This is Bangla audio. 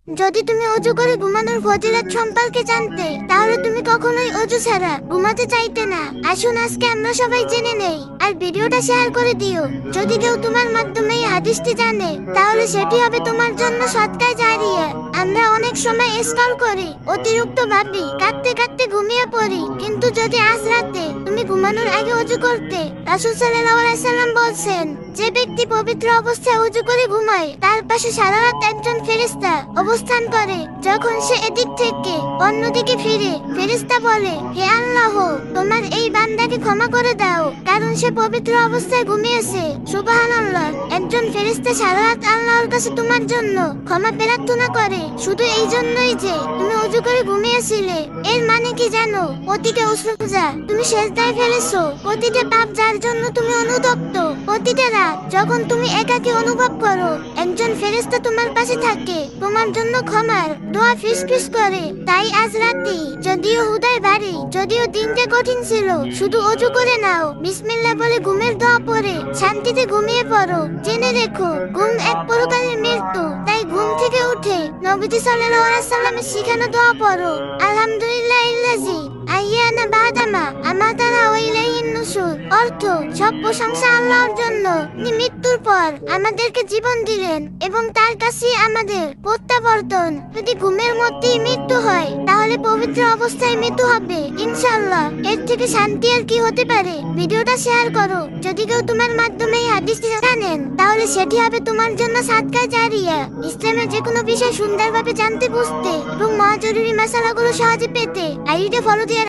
যদি তুমি অজু করে ঘুমানোর ফজিলত সম্পর্কে জানতে তাহলে তুমি কখনোই অজু ছাড়া ঘুমাতে চাইতে না। আসুন আজকে আমরা সবাই জেনে নেই আর ভিডিওটা শেয়ার করে দিও। যদি কেউ তোমার মাধ্যমে এই হাদিসটি জানে তাহলে সেটি হবে তোমার জন্য সদকায়ে জারিয়া। আমরা অনেক সময় স্ক্রল করি, অতিরিক্ত ভাবি, কাঁদতে কাঁদতে ঘুমিয়ে পড়ি, কিন্তু যদি আজ রাতে তুমি ঘুমানোর আগে অজু করতে, রাসূল সাল্লাল্লাহু আলাইহি সাল্লাম বলছেন যে ব্যক্তি পবিত্র অবস্থায় অজু করে ঘুমায় তার পাশে সারা রাত একজন ফেরেশতা অবস্থান করে। যখন সে এদিক থেকে অন্যদিকে ফিরে, ফেরেশতা বলে, হে আল্লাহ, তোমার এই বান্দাকে ক্ষমা করে দাও, কারণ সে পবিত্র অবস্থায় ঘুমিয়েছে। সুবহানাল্লাহ। একজন ফেরেশতা সারা রাত আল্লাহর কাছে তোমার জন্য ক্ষমা প্রার্থনা করে, শুধু এই জন্যই যে তুমি অজু করে ঘুমিয়েছিলে। এর মানে কি জানো? প্রতিটা উসরুজা তুমি সেজদায় ফেলেছো, প্রতিটা পাপ যার জন্য তুমি অনুতপ্ত, প্রতিটা রাত যখন তুমি একাকী অনুভব করো, একজন ফেরেশতা তোমার পাশে থাকে, তোমার জন্য ক্ষমার দোয়া ফিসফিস করে। তাই আজ রাতে যদিও হুদায় ভারী, যদিও দিনটা কঠিন ছিল, শুধু অজু করে নাও, বিসমিল্লাহ বলে ঘুমের দোয়া পড়ে শান্তিতে ঘুমিয়ে পড়ো। জেনে রেখো, ঘুম এক পরকালের মৃত্যু। তাই ঘুম থেকে উঠে নবীজি সাল্লাল্লাহু আলাইহি সাল্লামের শিখানো দোয়া পড়ো, আলহামদুলিল্লাহিল্লাযী আহইয়ানা বাদামা আমাতানা ওয়া ইলাইহিন নুশুর। অর্থ, সব প্রশংসা আল্লাহর জন্য, যিনি মৃত্যুর পর আমাদেরকে জীবন দিলেন এবং তার কাছেই আমাদের প্রত্যাবর্তন। যদি ঘুমের মধ্যেই মৃত্যু হয় তাহলে পবিত্র অবস্থায় মৃত্যু হবে ইনশাআল্লাহ। এর থেকে শান্তি আর কি হতে পারে? ভিডিওটা শেয়ার করো। যদি কেউ তোমার মাধ্যমে এই হাদিসটি জানেন তাহলে সেটি হবে তোমার জন্য সাদকায়ে জারিয়া। ইসলামের যে কোনো বিষয় সুন্দরভাবে জানতে, বুঝতে এবং মহাজরুরি মাসালাগুলো সহজে পেতে আইডিটা ফলো দিয়ে